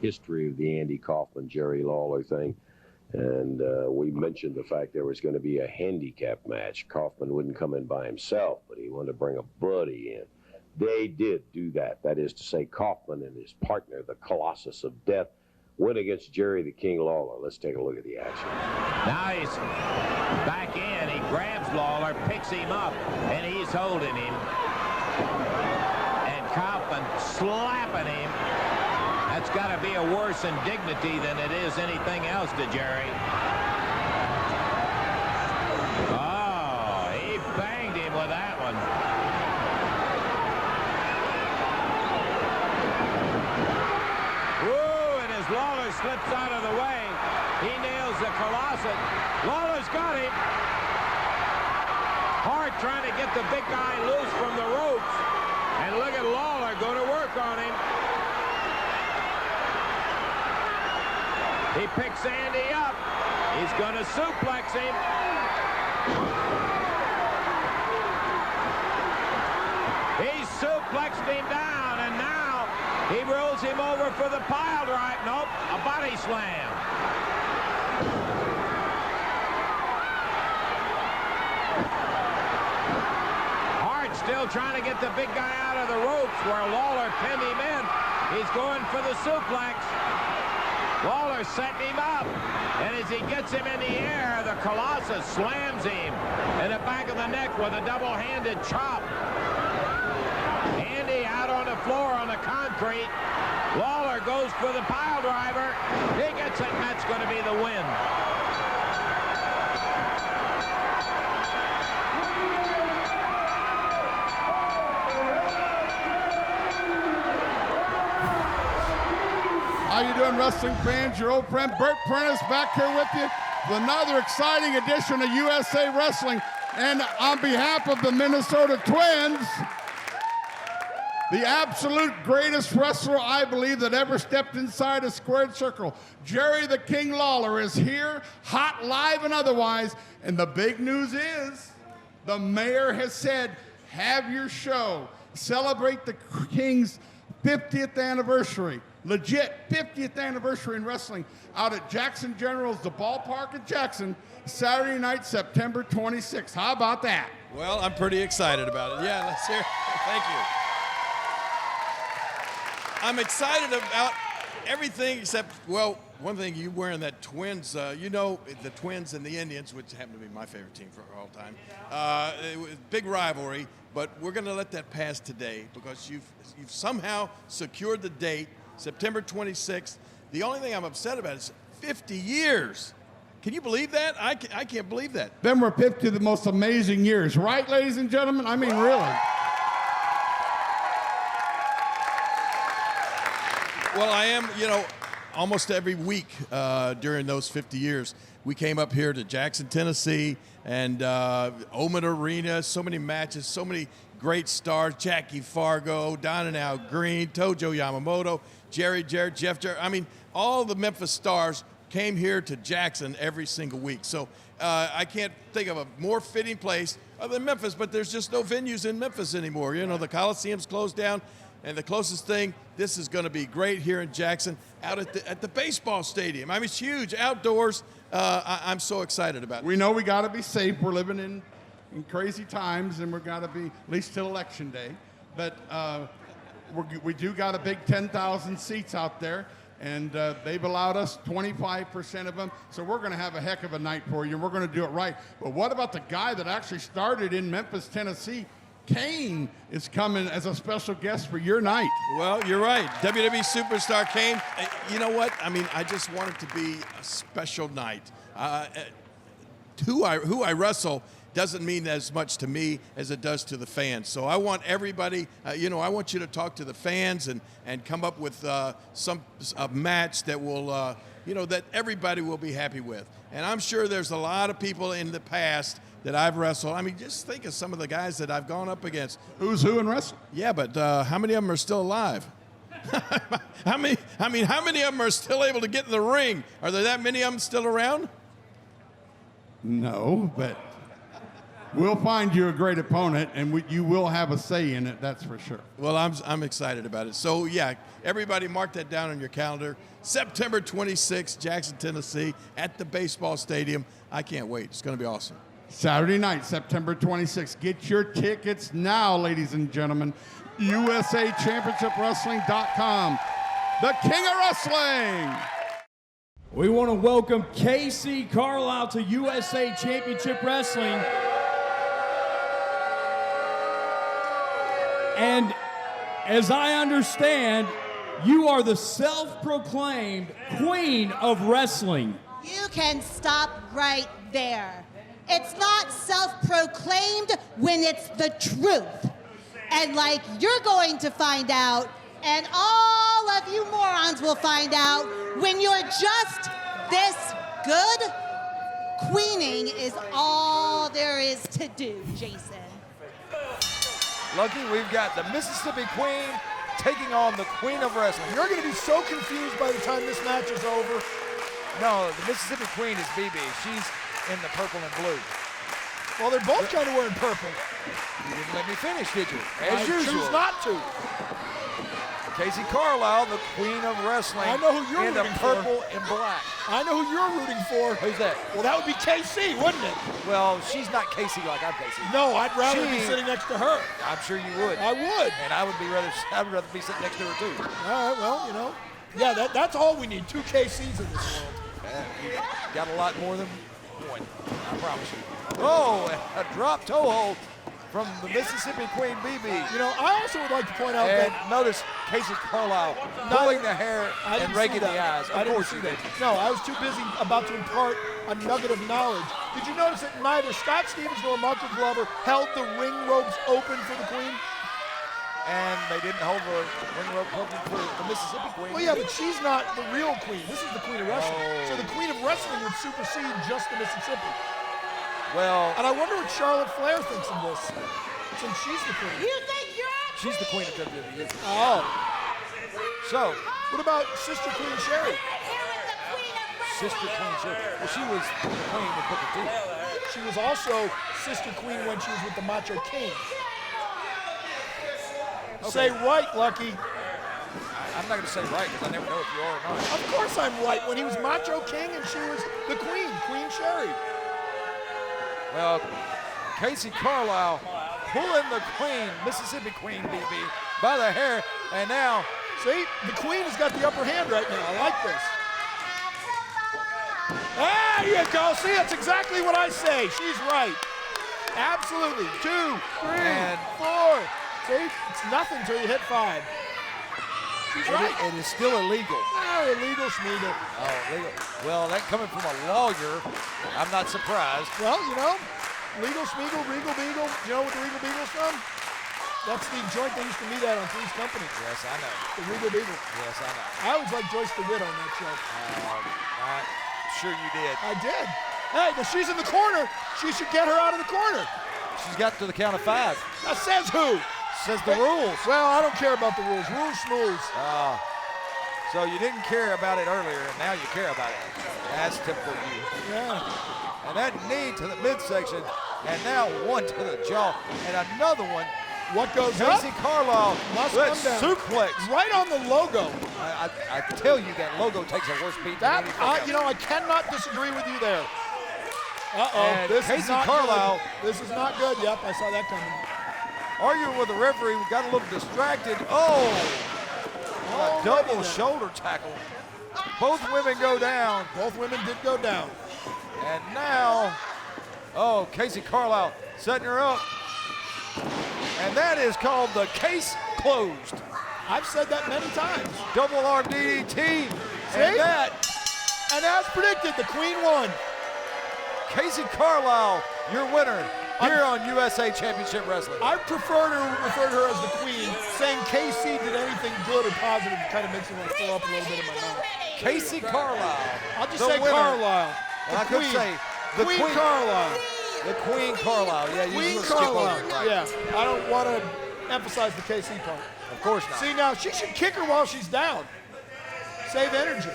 history of the Andy Kaufman, Jerry Lawler thing. And we mentioned the fact there was going to be a handicap match. Kaufman wouldn't come in by himself, but he wanted to bring a buddy in. They did do that. That is to say, Kaufman and his partner, the Colossus of Death, went against Jerry the King Lawler. Let's take a look at the action. Now he's back in. He grabs Lawler, picks him up, and he's holding him. And Kaufman slapping him. That's got to be a worse indignity than it is anything else to Jerry. Oh, he banged him with that one. Woo, and as Lawler slips out of the way, he nails the Colossus. Lawler's got him. Hart trying to get the big guy loose from the ropes. And look at Lawler go to work on him. He picks Andy up. He's going to suplex him. He suplexed him down, and now he rolls him over for the pile drive. Nope, a body slam. Hart still trying to get the big guy out of the ropes where Lawler pinned him in. He's going for the suplex. Lawler setting him up, and as he gets him in the air, the Colossus slams him in the back of the neck with a double-handed chop. Andy out on the floor on the concrete. Lawler goes for the pile driver. He gets it, and that's going to be the win. How you doing, wrestling fans? Your old friend Bert Prentice back here with you with another exciting edition of USA Wrestling. And on behalf of the Minnesota Twins, the absolute greatest wrestler, I believe, that ever stepped inside a squared circle, Jerry the King Lawler, is here, hot, live, and otherwise. And the big news is the mayor has said, have your show, celebrate the King's 50th anniversary. Legit 50th anniversary in wrestling out at Jackson General's, the ballpark at Jackson, Saturday night, September 26th. How about that? Well, I'm pretty excited about it. Yeah, let's hear it. Thank you. I'm excited about everything except, well, one thing, you wearing that Twins, you know, the Twins and the Indians, which happen to be my favorite team for all time, it was big rivalry, but we're going to let that pass today because you've somehow secured the date, September 26th. The only thing I'm upset about is 50 years. Can you believe that? I can't believe that. Them were 50 of the most amazing years, right, ladies and gentlemen? I mean, really. Well, I am, you know, almost every week during those 50 years, we came up here to Jackson, Tennessee, and Omen Arena, so many matches, so many great stars, Jackie Fargo, Don and Al Green, Tojo Yamamoto, Jerry Jarrett, Jeff Jarrett. I mean, all the Memphis stars came here to Jackson every single week. So I can't think of a more fitting place other than Memphis, but there's just no venues in Memphis anymore. You know, the Coliseum's closed down, and the closest thing, this is going to be great here in Jackson, out at the baseball stadium. I mean, it's huge, outdoors. I'm so excited about it. We know we got to be safe. We're living in crazy times, and we've got to be, at least till Election Day. But we do got a big 10,000 seats out there, and they've allowed us 25% of them. So we're going to have a heck of a night for you, and we're going to do it right. But what about the guy that actually started in Memphis, Tennessee? Kane is coming as a special guest for your night. Well, you're right. WWE superstar Kane. You know what? I mean, I just want it to be a special night. Who I wrestle doesn't mean as much to me as it does to the fans. So I want everybody, you know, I want you to talk to the fans and come up with a match that will, you know, that everybody will be happy with. And I'm sure there's a lot of people in the past that I've wrestled. I mean, just think of some of the guys that I've gone up against. Who's who in wrestling? Yeah, but how many of them are still alive? How many of them are still able to get in the ring? Are there that many of them still around? No, but we'll find you a great opponent, and you will have a say in it, that's for sure. Well, I'm excited about it. So, yeah, everybody mark that down on your calendar. September 26th, Jackson, Tennessee, at the baseball stadium. I can't wait. It's going to be awesome. Saturday night, September 26th. Get your tickets now, ladies and gentlemen. USAChampionshipWrestling.com. The King of Wrestling. We want to welcome Kacee Carlisle to USA Championship Wrestling. And as I understand, you are the self-proclaimed Queen of Wrestling. You can stop right there. It's not self-proclaimed when it's the truth. And like you're going to find out, and all of you morons will find out, when you're just this good, queening is all there is to do, Jason. Lucky, we've got the Mississippi Queen taking on the Queen of Wrestling. You're going to be so confused by the time this match is over. No, the Mississippi Queen is Bebe. She's in the purple and blue. Well, they're both kind of wearing purple. You didn't let me finish, did you? As I usual. choose not to. Kacee Carlisle, the Queen of Wrestling. I know who you're in the rooting purple and black. I know who you're rooting for. Who's that? Well, that would be Kacee, wouldn't it? Well, she's not Kacee like I'm Kacee. No, I'd rather be She- sitting next to her. I'm sure you would. I would. And I'd rather be sitting next to her too. All right, well, you know. Yeah, that's all we need. 2 KCs in this world. You got a lot more than one, I promise you. Oh, a drop toe hold from the Mississippi Queen Bebe. You know, I also would like to point out And that notice Kacee Carlisle pulling the hair I and didn't raking see the that. eyes. I Of didn't course see you that. did. No, I was too busy about to impart a nugget of knowledge. Did you notice that neither Scott Stevens nor Michael Glover held the ring ropes open for the Queen? And they didn't hold the ring rope open for the Mississippi Queen. Well, yeah, but she's not the real Queen. This is the Queen of Wrestling. Oh. So the Queen of Wrestling would supersede just the Mississippi. Well, And I wonder what Charlotte Flair thinks of this, since she's the Queen. You think you're she's the Queen of WWE. Oh. So, What about Sister Queen Sherry? Sister Queen, sure. Well, she was the Queen with Booker T. She was also Sister Queen when she was with the Macho King. Say right, Lucky. I'm not going to say right because I never know if you are or not. Of course I'm right. When he was Macho King and she was the Queen, Queen Sherry. Well, Kacee Carlisle pulling the Queen, Mississippi Queen Bebe, by the hair, and now, See, the Queen has got the upper hand right now. I like this. There you go. See, that's exactly what I say. She's right. Absolutely. 2, 3, And- 4. See, it's nothing till you hit 5. She's right. it is still illegal. Oh, illegal schmeagle. Oh, legal. Well, that coming from a lawyer, I'm not surprised. Well, you know, legal schmeagle, regal beagle. You know what the regal beagle's from? That's the joint they used to meet at on Three's Company. Yes, I know. The regal beagle. Yes, I know. I always liked Joyce DeWitt on that show. I'm sure you did. I did. Hey, now she's in the corner. She should get her out of the corner. She's got to the count of 5. That says who? Says the rules. Well, I don't care about the rules. Rules schmooze. So you didn't care about it earlier, and now you care about it. That's typical you. Yeah. And that knee to the midsection, and now one to the jaw, and another one. What goes up? Kacee Carlisle Must with come down. suplex. Right on the logo. I tell you that logo takes a worse beat That than anything you know, I cannot disagree with you there. Uh-oh. And This is Kacee not Carlisle- good. This is not good. Yep, I saw that coming. Arguing with the referee, we got a little distracted. Oh, a double shoulder tackle. Both women go down, Both women did go down. and now, oh, Kacee Carlisle setting her up. And that is called the case closed. I've said that many times. Double arm DDT. See? And that, And as predicted, the Queen won. Kacee Carlisle, your winner here on USA Championship Wrestling. I prefer to refer to her as the Queen. Saying KC did anything good or positive kind of makes me want to throw up a little bit in my mouth. Kacee Carlisle. I'll just the say winner. Carlisle. And I The could Queen. say the Queen Queen Carlisle. The Queen Carlisle. Yeah, you Queen just skip over Carlisle. it, right? Yeah, I don't want to emphasize the KC part. Of course not. See, now she should kick her while she's down. Save energy.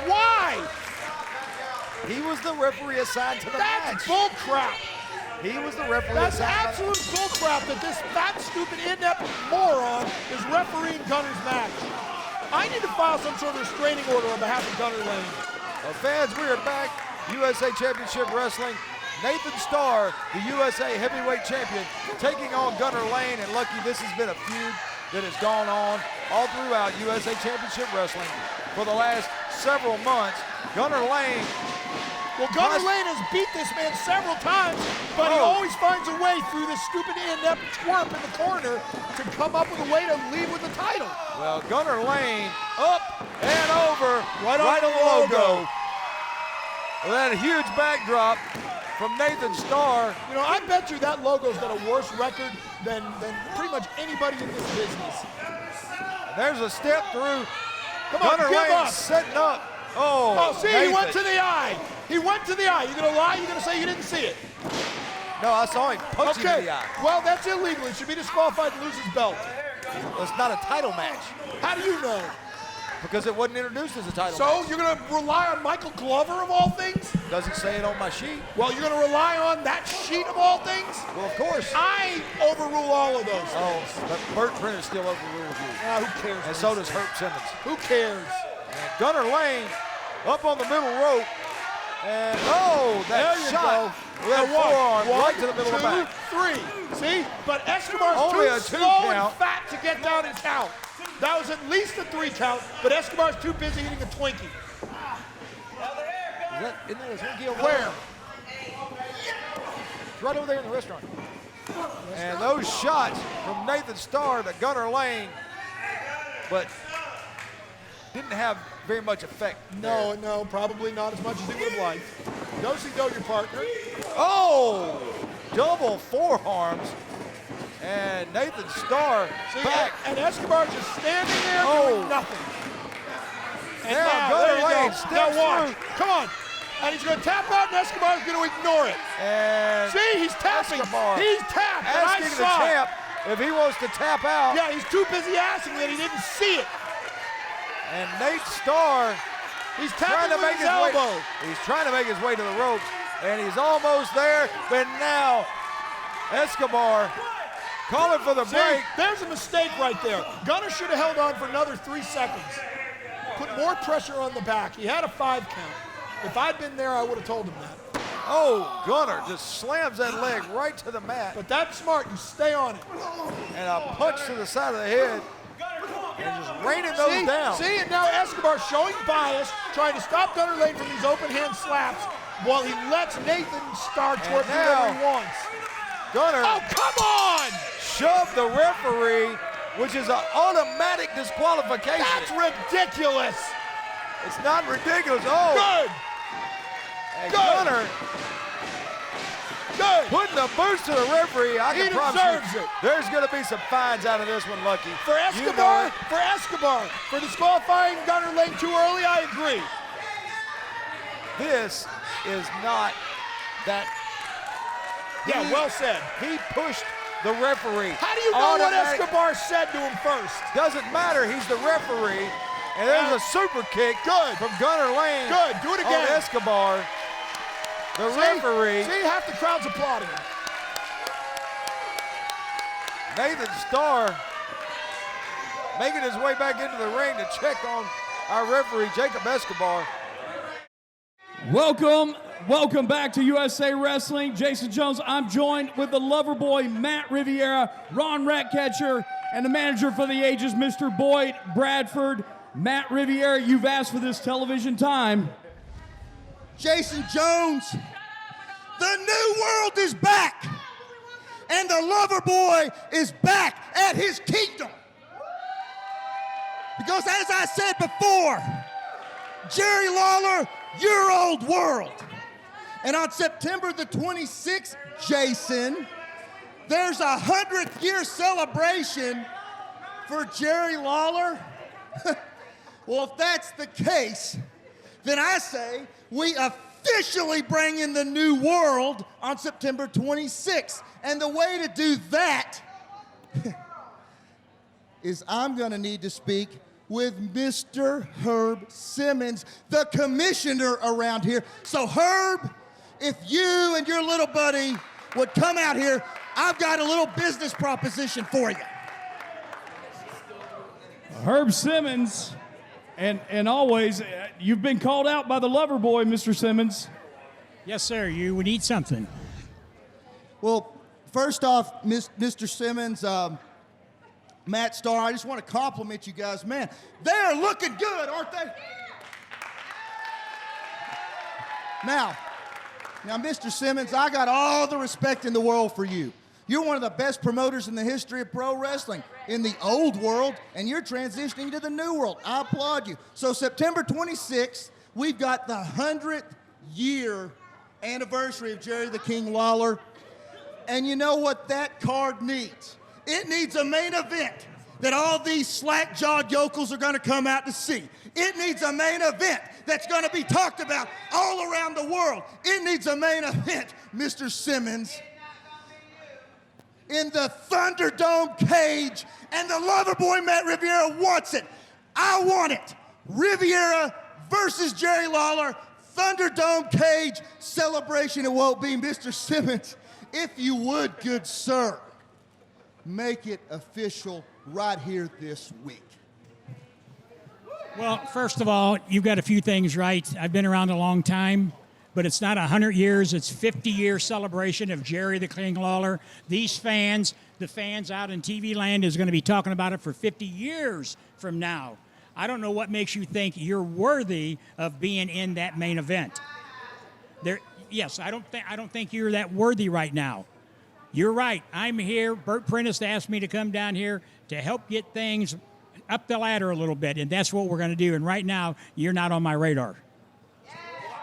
Why? He was the referee assigned to the match. That's bull crap. He was the referee That's assigned. absolute bull crap that this fat, stupid, inept moron is refereeing Gunner's match. I need to file some sort of restraining order on behalf of Gunner Laine. Well, fans, we are back. USA Championship Wrestling. Nathan Starr, the USA Heavyweight Champion, taking on Gunner Laine. And Lucky, this has been a feud that has gone on all throughout USA Championship Wrestling for the last several months. Gunner Laine. Well, Gunner Laine has beat this man several times, but he always finds a way through this stupid inept twerp in the corner to come up with a way to leave with the title. Well, Gunner Laine up and over right on the logo. With that huge backdrop from Nathan Starr. You know, I bet you that logo's got a worse record than pretty much anybody in this business. There's a step through. Come on, Gunner give Laine up. setting up. Oh, See, Nathan. he went to the eye. He went to the eye. You gonna lie? You gonna say you didn't see it? No, I saw him punch him in Okay, the eye. well, that's illegal. He should be disqualified and lose his belt. Well, it's not a title match How do you know? because it wasn't introduced as a title So match. you're gonna rely on Michael Glover of all things? Doesn't say it on my sheet. Well, you're gonna rely on that sheet of all things? Well, of course. I overrule all of those Oh, things. but Bert Prentice still overruled you. Who cares? And so does Herb Simmons. Who cares? And Gunner Laine up on the middle rope. And that There you shot. go. That Now forearm one, right to the middle of the two, back. three. See? But Escobar's Only too a two slow and count. fat to get down and count. That was at least a 3 count, but Escobar's too busy eating a Twinkie. Isn't that a Twinkie over Where? there? It's right over there in the restaurant. And those shots from Nathan Starr to Gunner Laine, but didn't have very much effect. No, probably not as much as he would have liked. Do-si-do your partner. Oh, double forearms. And Nathan Starr See, back. and Escobar just standing there doing nothing. And Now there Gunner you Laine go. steps Now watch. through. Come on. And he's going to tap out, and Escobar's going to ignore it. And See, he's tapping. Escobar He's tapped. And I asking the saw it. champ if he wants to tap out. Yeah, he's too busy asking that he didn't see it. And Nate Starr He's trying tapping to with make his his elbow. way. He's trying to make his way to the ropes, and he's almost there. But now Escobar calling for the See, break. there's a mistake right there. Gunner should have held on for another 3 seconds. Put more pressure on the back. He had a 5 count. If I'd been there, I would have told him that. Oh, Gunner just slams that leg right to the mat. But that's smart. You stay on it. And a punch to the side of the head. And just raining those down. See, and now Escobar showing bias, trying to stop Gunner Laine from these open hand slaps while he lets Nathan Starr twerk whatever he wants. Gunner Oh, come on! shoved the referee, which is an automatic disqualification. That's ridiculous. It's not ridiculous. Oh, Good. and Good. Gunner Good. putting a boost to the referee. I He can promise deserves you, it. there's going to be some fines out of this one, Lucky. For You know Escobar, it. for disqualifying Gunner Laine too early, I agree. This is not that. Yeah, well said. He pushed the referee. How do you know what Automatic- Escobar said to him first? Doesn't matter. He's the referee. And there's a super kick from Gunner Laine. Good. Do it On again. Escobar. The referee. See, half the crowd's applauding him. Nathan Starr making his way back into the ring to check on our referee, Jacob Escobar. Welcome back to USA Wrestling. Jason Jones. I'm joined with the lover boy, Matt Riviera, Ron Ratcatcher, and the manager for the ages, Mr. Boyd Bradford. Matt Riviera, you've asked for this television time. Jason Jones, the new world is back, and the lover boy is back at his kingdom. Because as I said before, Jerry Lawler, your old world. And on September the 26th, Jason, there's a 100th year celebration for Jerry Lawler. Well, if that's the case, then I say we officially bring in the new world on September 26th. And the way to do that is I'm gonna need to speak with Mr. Herb Simmons, the commissioner around here. So Herb, if you and your little buddy would come out here, I've got a little business proposition for you. Herb Simmons, and always, you've been called out by the lover boy, Mr. Simmons. Yes, sir. You would need something. Well, first off, Mr. Simmons, Matt, Starr, I just want to compliment you guys. Man, they're looking good, aren't they? Now, Mr. Simmons, I got all the respect in the world for you. You're one of the best promoters in the history of pro wrestling in the old world, and you're transitioning to the new world. I applaud you. So September 26th, we've got the 100th year anniversary of Jerry the King Lawler. And you know what that card needs? It needs a main event that all these slack-jawed yokels are going to come out to see. It needs a main event that's going to be talked about all around the world. It needs a main event, Mr. Simmons, in the Thunderdome cage, and the lover boy Matt Riviera wants it. I want it. Riviera versus Jerry Lawler, Thunderdome cage celebration. It won't be. Mr. Simmons, if you would, good sir, make it official right here this week. Well, first of all, you've got a few things right. I've been around a long time, but it's not 100 years. It's 50-year celebration of Jerry the King Lawler. These fans, the fans out in TV land, is going to be talking about it for 50 years from now. I don't know what makes you think you're worthy of being in that main event. Yes, I don't think you're that worthy right now. You're right. I'm here. Bert Prentice asked me to come down here to help get things up the ladder a little bit, and that's what we're going to do. And right now, you're not on my radar.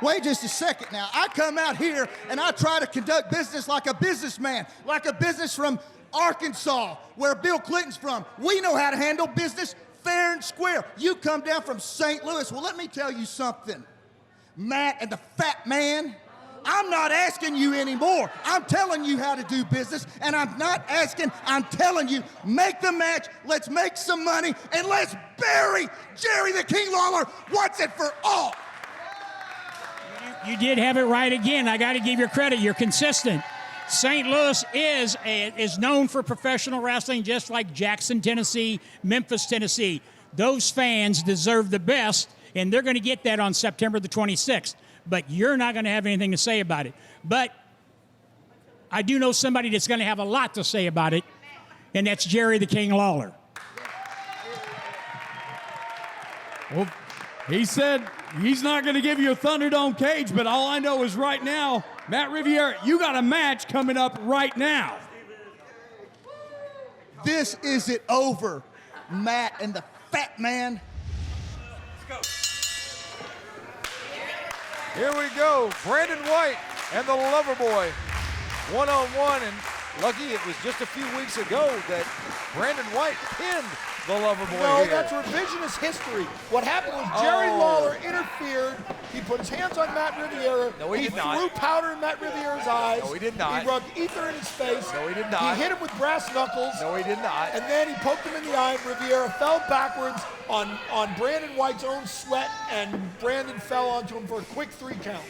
Wait just a second now. I come out here and I try to conduct business like a businessman, like a business from Arkansas, where Bill Clinton's from. We know how to handle business fair and square. You come down from St. Louis. Well, let me tell you something, Matt and the fat man. I'm not asking you anymore. I'm telling you how to do business, and I'm not asking, I'm telling you, make the match, let's make some money, and let's bury Jerry the King Lawler once and for all. You did have it right again. I got to give you credit. You're consistent. St. Louis is known for professional wrestling, just like Jackson, Tennessee, Memphis, Tennessee. Those fans deserve the best, and they're going to get that on September the 26th. But you're not going to have anything to say about it. But I do know somebody that's going to have a lot to say about it, and that's Jerry the King Lawler. Well, he said he's not going to give you a Thunderdome cage, but all I know is right now, Matt Riviera, you got a match coming up right now. This isn't over, Matt and the fat man. Let's go. Here we go, Brandon White and the Lover Boy, one-on-one, and lucky it was just a few weeks ago that Brandon White pinned the Lover Boy. No, here. that's revisionist history. What happened was Jerry Lawler interfered. He put his hands on Matt Riviera. No, he did not. He threw powder in Matt Riviera's eyes. No, he did not. He rubbed ether in his face. No, he did not. He hit him with brass knuckles. No, he did not. And then he poked him in the eye, and Riviera fell backwards on Brandon White's own sweat, and Brandon fell onto him for a quick 3 count.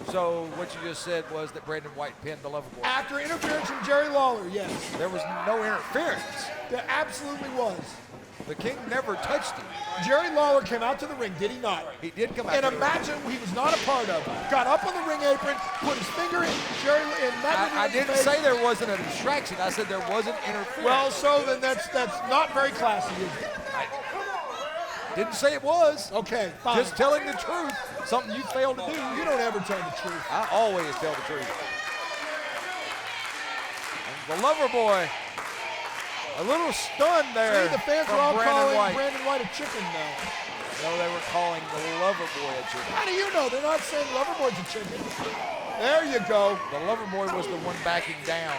So what you just said was that Brandon White pinned the Lover Boy. After interference from Jerry Lawler, yes. There was no interference. There absolutely was. The King never touched him. Jerry Lawler came out to the ring, did he not? He did come out in to a the match ring. that he was not a part of. Got up on the ring apron, put his finger in Matt I didn't face. say there wasn't a distraction. I said there wasn't interference. Well, so then that's not very classy, is it? Didn't say it was. Okay, fine. Just telling the truth. Something you failed to do. You don't ever tell the truth. I always tell the truth. And the Lover Boy, a little stunned there. See, the fans from were all calling White. Brandon White a chicken now. No, they were calling the Lover Boy a chicken. How do you know? They're not saying Lover Boy's a chicken. There you go. The Lover Boy was the one backing down.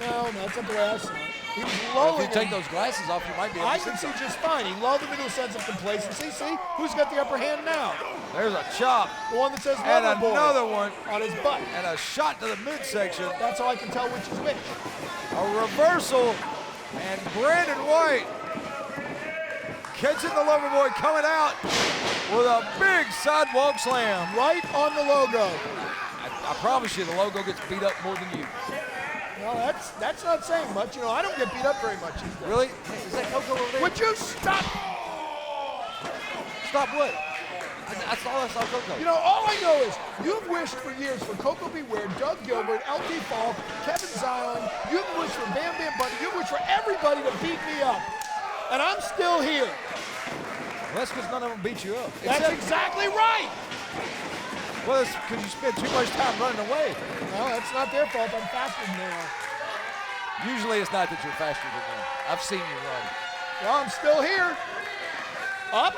No, that's not the way I saw it. He was Well, lulling if you take him. those glasses off, you might be able I to can see see something. just fine. He lulled him into a sense of complacency. See, who's got the upper hand now? There's a chop. The one that says And Lover Boy another one. on his butt. And a shot to the midsection. That's how I can tell which is which. A reversal. And Brandon White Catching the Loverboy, coming out with a big sidewalk slam. Right on the logo. I promise you, the logo gets beat up more than you. Well, that's not saying much. You know, I don't get beat up very much these days. Really? Is that Coco over there? Would you stop? Stop what? I saw Coco. You know, all I know is you've wished for years for Coco Beware, Doug Gilbert, LT Fall, Kevin Zion. You've wished for Bam Bam Bunny. You've wished for everybody to beat me up. And I'm still here. Well, that's because none of them beat you up. That's exactly right. Well, it's because you spend too much time running away. Well, that's not their fault. I'm faster than they are. Usually it's not that you're faster than them. I've seen you run. Well, I'm still here. Up.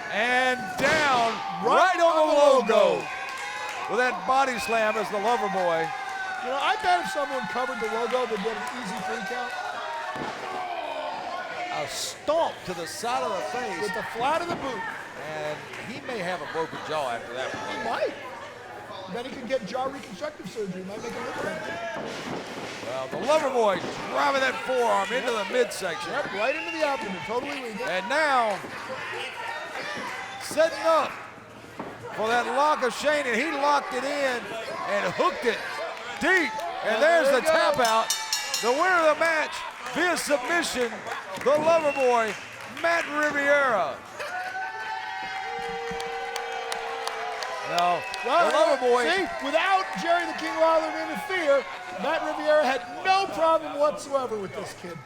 And down, right on the logo. With that body slam as the Loverboy. You know, I bet if someone covered the logo, they'd get an easy 3 count. A stomp to the side of the face. With the flat of the boot. And he may have a broken jaw after that one. He might. Then he can get jaw reconstructive surgery. Might make him look better. Well, the Loverboy driving that forearm into the midsection. Yep, right into the abdomen. Totally legal. And now, setting up for that lock of Shane, and he locked it in and hooked it deep. And there's the tap out. The winner of the match via submission, the Loverboy, Matt Riviera. Now, the Loverboy. See, without Jerry the King Lawler to interfere, Matt Riviera had no problem whatsoever with this kid.